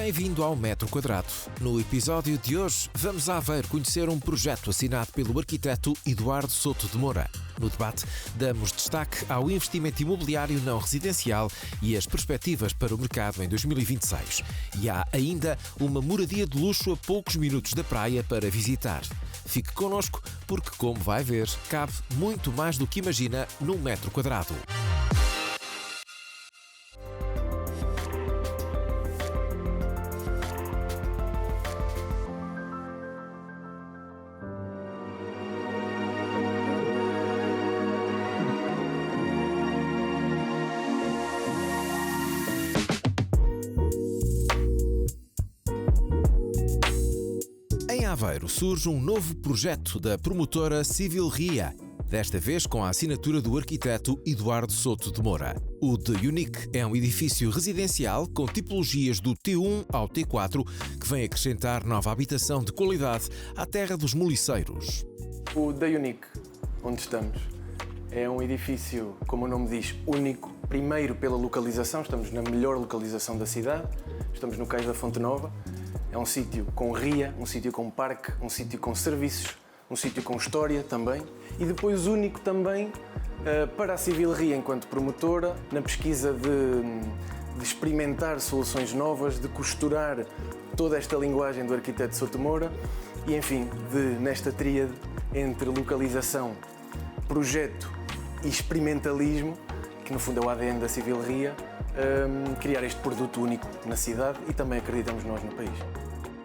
Bem-vindo ao Metro Quadrado. No episódio de hoje, vamos a Aveiro conhecer um projeto assinado pelo arquiteto Eduardo Souto de Moura. No debate, damos destaque ao investimento imobiliário não residencial e as perspectivas para o mercado em 2026. E há ainda uma moradia de luxo a poucos minutos da praia para visitar. Fique connosco, porque, como vai ver, cabe muito mais do que imagina num metro quadrado. Em Aveiro surge um novo projeto da promotora Civil Ria, desta vez com a assinatura do arquiteto Eduardo Souto de Moura. O The Unique é um edifício residencial com tipologias do T1 ao T4 que vem acrescentar nova habitação de qualidade à terra dos moliceiros. O The Unique, onde estamos, é um edifício, como o nome diz, único. Primeiro pela localização, estamos na melhor localização da cidade, estamos no Cais da Fonte Nova. É um sítio com ria, um sítio com parque, um sítio com serviços, um sítio com história também. E depois único também para a Civil Ria enquanto promotora, na pesquisa de experimentar soluções novas, de costurar toda esta linguagem do arquiteto Souto Moura e, enfim, nesta tríade entre localização, projeto e experimentalismo, que no fundo é o ADN da Civil Ria, criar este produto único na cidade e também acreditamos nós no país.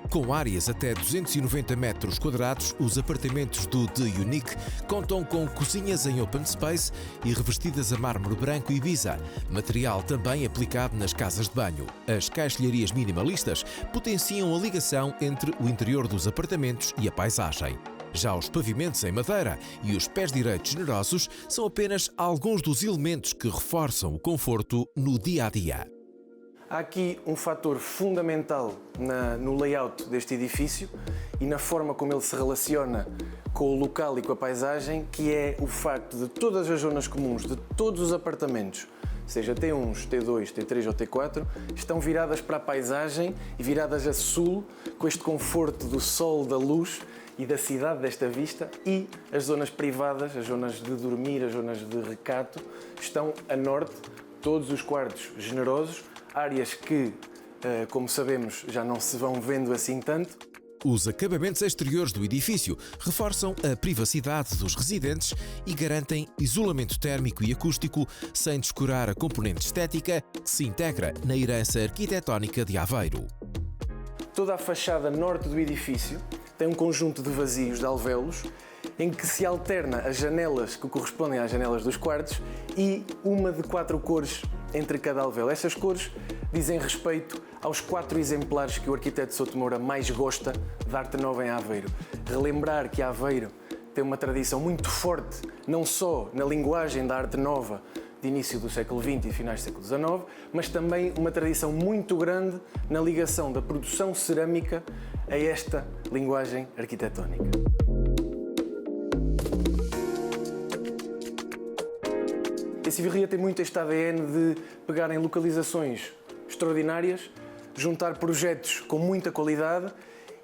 Com áreas até 290 metros quadrados, os apartamentos do The Unique contam com cozinhas em open space e revestidas a mármore branco Ibiza, material também aplicado nas casas de banho. As caixilharias minimalistas potenciam a ligação entre o interior dos apartamentos e a paisagem. Já os pavimentos em madeira e os pés direitos generosos são apenas alguns dos elementos que reforçam o conforto no dia-a-dia. Há aqui um fator fundamental no layout deste edifício e na forma como ele se relaciona com o local e com a paisagem, que é o facto de todas as zonas comuns de todos os apartamentos, seja T1, T2, T3 ou T4, estão viradas para a paisagem e viradas a sul, com este conforto do sol, da luz e da cidade, desta vista, e as zonas privadas, as zonas de dormir, as zonas de recato, estão a norte, todos os quartos generosos, áreas que, como sabemos, já não se vão vendo assim tanto. Os acabamentos exteriores do edifício reforçam a privacidade dos residentes e garantem isolamento térmico e acústico sem descurar a componente estética que se integra na herança arquitetónica de Aveiro. Toda a fachada norte do edifício tem um conjunto de vazios de alvéolos em que se alterna as janelas que correspondem às janelas dos quartos e uma de 4 cores entre cada alvéolo. Estas cores dizem respeito aos 4 exemplares que o arquiteto Souto Moura mais gosta de arte nova em Aveiro. Relembrar que Aveiro tem uma tradição muito forte, não só na linguagem da arte nova de início do século XX e finais do século XIX, mas também uma tradição muito grande na ligação da produção cerâmica a esta linguagem arquitetónica. A Civil Ria tem muito este ADN de pegar em localizações extraordinárias, juntar projetos com muita qualidade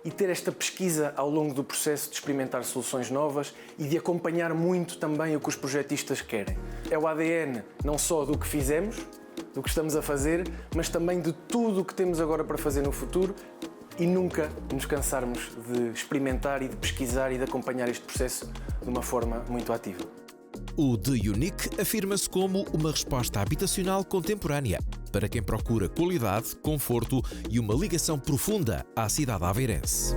e ter esta pesquisa ao longo do processo de experimentar soluções novas e de acompanhar muito também o que os projetistas querem. É o ADN não só do que fizemos, do que estamos a fazer, mas também de tudo o que temos agora para fazer no futuro e nunca nos cansarmos de experimentar e de pesquisar e de acompanhar este processo de uma forma muito ativa. O The Unique afirma-se como uma resposta habitacional contemporânea para quem procura qualidade, conforto e uma ligação profunda à cidade aveirense.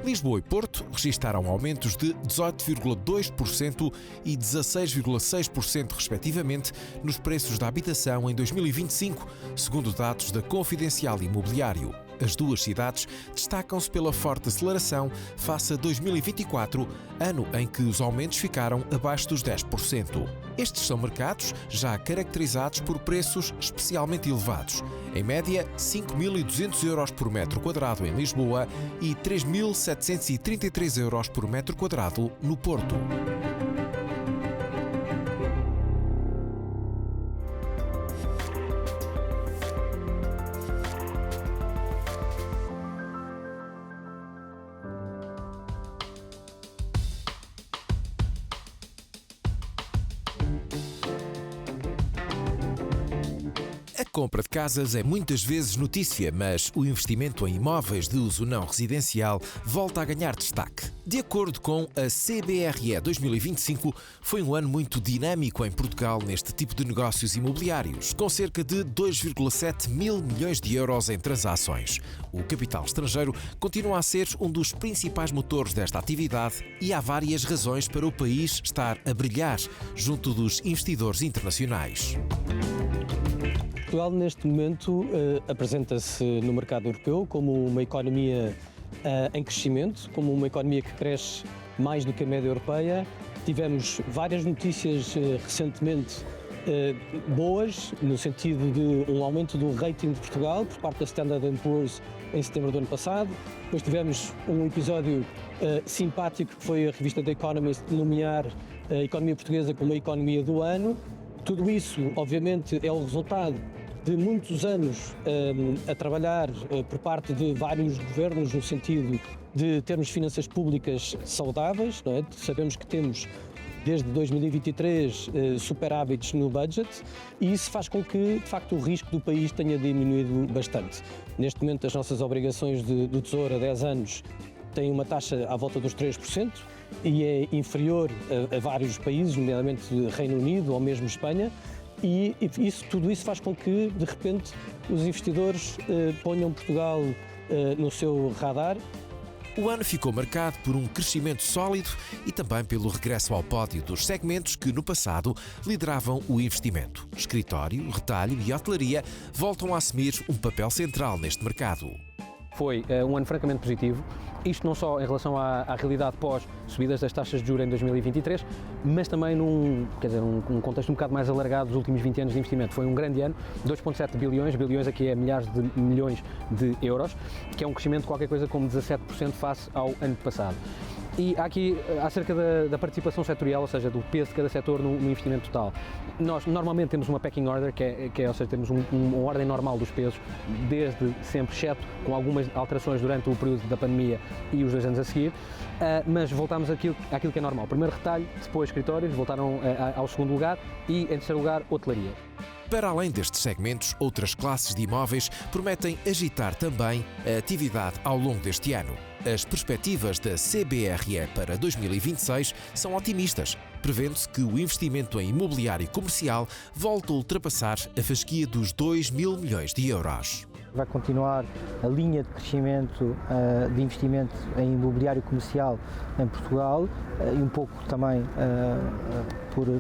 Lisboa e Porto registaram aumentos de 18,2% e 16,6% respectivamente nos preços da habitação em 2025, segundo dados da Confidencial Imobiliário. As duas cidades destacam-se pela forte aceleração face a 2024, ano em que os aumentos ficaram abaixo dos 10%. Estes são mercados já caracterizados por preços especialmente elevados. Em média, 5.200 euros por metro quadrado em Lisboa e 3.733 euros por metro quadrado no Porto. A compra de casas é muitas vezes notícia, mas o investimento em imóveis de uso não residencial volta a ganhar destaque. De acordo com a CBRE 2025, foi um ano muito dinâmico em Portugal neste tipo de negócios imobiliários, com cerca de 2,7 mil milhões de euros em transações. O capital estrangeiro continua a ser um dos principais motores desta atividade e há várias razões para o país estar a brilhar junto dos investidores internacionais. Portugal, neste momento, apresenta-se no mercado europeu como uma economia em crescimento, como uma economia que cresce mais do que a média europeia. Tivemos várias notícias recentemente boas, no sentido de um aumento do rating de Portugal por parte da Standard & Poor's em setembro do ano passado. Depois tivemos um episódio simpático que foi a revista The Economist nomear a economia portuguesa como a economia do ano. Tudo isso, obviamente, é o resultado de muitos anos a trabalhar por parte de vários governos no sentido de termos finanças públicas saudáveis, não é? Sabemos que temos desde 2023 superávites no budget e isso faz com que, de facto, o risco do país tenha diminuído bastante. Neste momento, as nossas obrigações do Tesouro a 10 anos têm uma taxa à volta dos 3% e é inferior a vários países, nomeadamente Reino Unido ou mesmo Espanha. E tudo isso faz com que, de repente, os investidores ponham Portugal no seu radar. O ano ficou marcado por um crescimento sólido e também pelo regresso ao pódio dos segmentos que, no passado, lideravam o investimento. Escritório, retalho e hotelaria voltam a assumir um papel central neste mercado. Foi um ano francamente positivo, isto não só em relação à realidade pós-subidas das taxas de juros em 2023, mas também num contexto um bocado mais alargado dos últimos 20 anos de investimento. Foi um grande ano, 2,7 bilhões aqui é milhares de milhões de euros, que é um crescimento de qualquer coisa como 17% face ao ano passado. E há aqui, acerca da participação setorial, ou seja, do peso de cada setor no investimento total. Nós normalmente temos uma pecking order, ou seja, temos uma ordem normal dos pesos, desde sempre, exceto com algumas alterações durante o período da pandemia e os 2 anos a seguir, mas voltámos àquilo que é normal. Primeiro retalho, depois escritórios, voltaram ao segundo lugar e, em terceiro lugar, hotelaria. Para além destes segmentos, outras classes de imóveis prometem agitar também a atividade ao longo deste ano. As perspectivas da CBRE para 2026 são otimistas, prevendo-se que o investimento em imobiliário comercial volte a ultrapassar a fasquia dos 2 mil milhões de euros. Vai continuar a linha de crescimento de investimento em imobiliário comercial em Portugal e um pouco também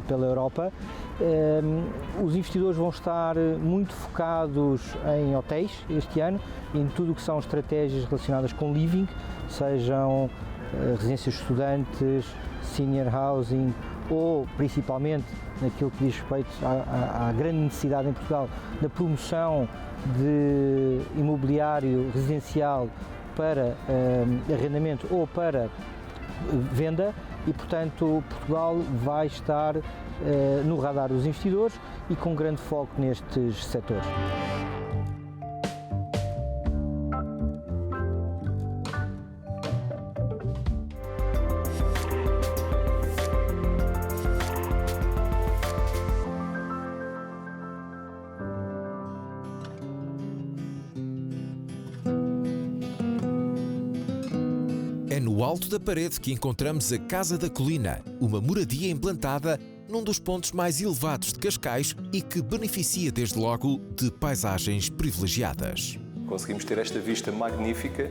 pela Europa. Os investidores vão estar muito focados em hotéis este ano, em tudo o que são estratégias relacionadas com living, sejam residências de estudantes, senior housing ou principalmente naquilo que diz respeito à grande necessidade em Portugal da promoção de imobiliário residencial para arrendamento ou para venda e, portanto, Portugal vai estar no radar dos investidores e com grande foco nestes setores. É no alto da parede que encontramos a Casa da Colina, uma moradia implantada num dos pontos mais elevados de Cascais e que beneficia desde logo de paisagens privilegiadas. Conseguimos ter esta vista magnífica,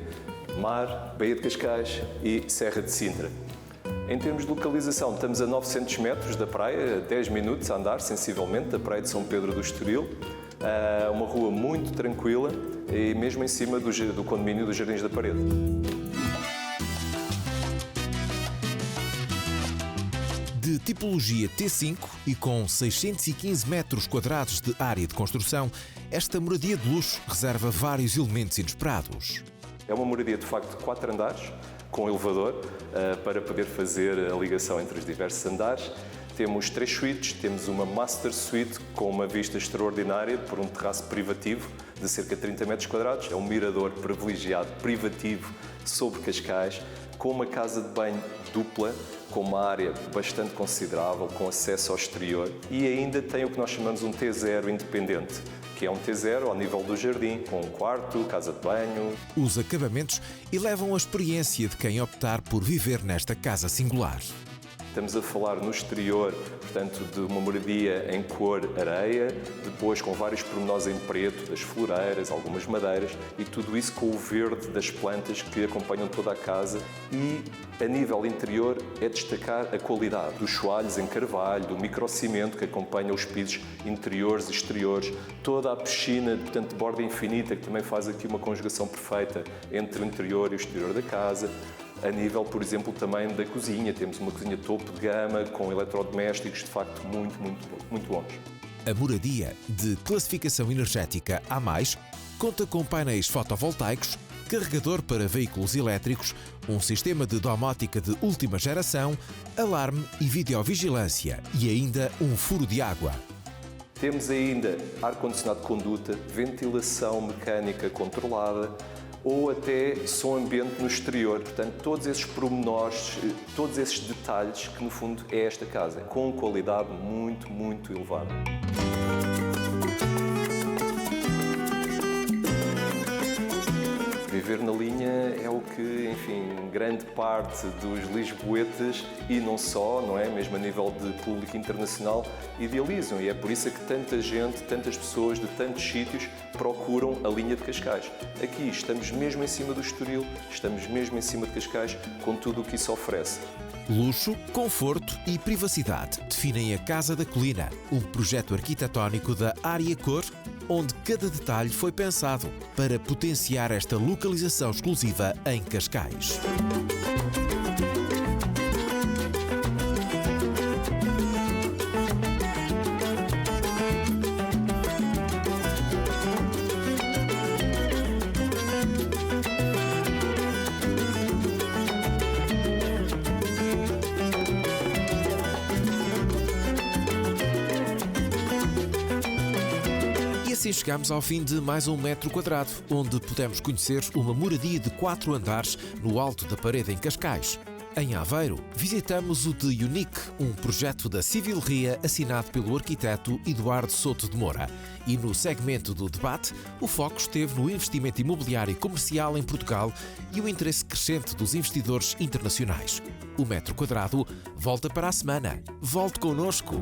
mar, Baía de Cascais e Serra de Sintra. Em termos de localização, estamos a 900 metros da praia, 10 minutos a andar sensivelmente da praia de São Pedro do Estoril. Uma rua muito tranquila, e mesmo em cima do condomínio dos Jardins da Parede. De tipologia T5 e com 615 metros quadrados de área de construção, esta moradia de luxo reserva vários elementos inesperados. É uma moradia de facto de 4 andares, com elevador, para poder fazer a ligação entre os diversos andares. Temos 3 suítes, temos uma master suite com uma vista extraordinária por um terraço privativo de cerca de 30 metros quadrados. É um mirador privilegiado, privativo, sobre Cascais, com uma casa de banho dupla, com uma área bastante considerável, com acesso ao exterior, e ainda tem o que nós chamamos um T0 independente, que é um T0 ao nível do jardim, com um quarto, casa de banho. Os acabamentos elevam a experiência de quem optar por viver nesta casa singular. Estamos a falar no exterior, portanto, de uma moradia em cor areia, depois com vários pormenores em preto, das floreiras, algumas madeiras, e tudo isso com o verde das plantas que acompanham toda a casa. E, a nível interior, é destacar a qualidade dos soalhos em carvalho, do microcimento que acompanha os pisos interiores e exteriores, toda a piscina, portanto, de borda infinita, que também faz aqui uma conjugação perfeita entre o interior e o exterior da casa. A nível, por exemplo, também da cozinha, temos uma cozinha topo de gama, com eletrodomésticos de facto muito bons. A moradia, de classificação energética A+, conta com painéis fotovoltaicos, carregador para veículos elétricos, um sistema de domótica de última geração, alarme e videovigilância e ainda um furo de água. Temos ainda ar-condicionado de conduta, ventilação mecânica controlada, ou até som ambiente no exterior. Portanto, todos esses pormenores, todos esses detalhes que, no fundo, é esta casa, com qualidade muito elevada. Viver na linha é o que, enfim, grande parte dos lisboetas, e não só, não é? Mesmo a nível de público internacional, idealizam. E é por isso que tanta gente, tantas pessoas de tantos sítios procuram a linha de Cascais. Aqui estamos mesmo em cima do Estoril, estamos mesmo em cima de Cascais, com tudo o que isso oferece. Luxo, conforto e privacidade definem a Casa da Colina, um projeto arquitetónico da Área Cor, onde cada detalhe foi pensado para potenciar esta localização exclusiva em Cascais. E assim chegamos ao fim de mais um metro quadrado, onde pudemos conhecer uma moradia de 4 andares no alto da parede em Cascais. Em Aveiro, visitamos o The Unique, um projeto da Civil Ria assinado pelo arquiteto Eduardo Souto de Moura. E no segmento do debate, o foco esteve no investimento imobiliário comercial em Portugal e o interesse crescente dos investidores internacionais. O metro quadrado volta para a semana. Volte connosco!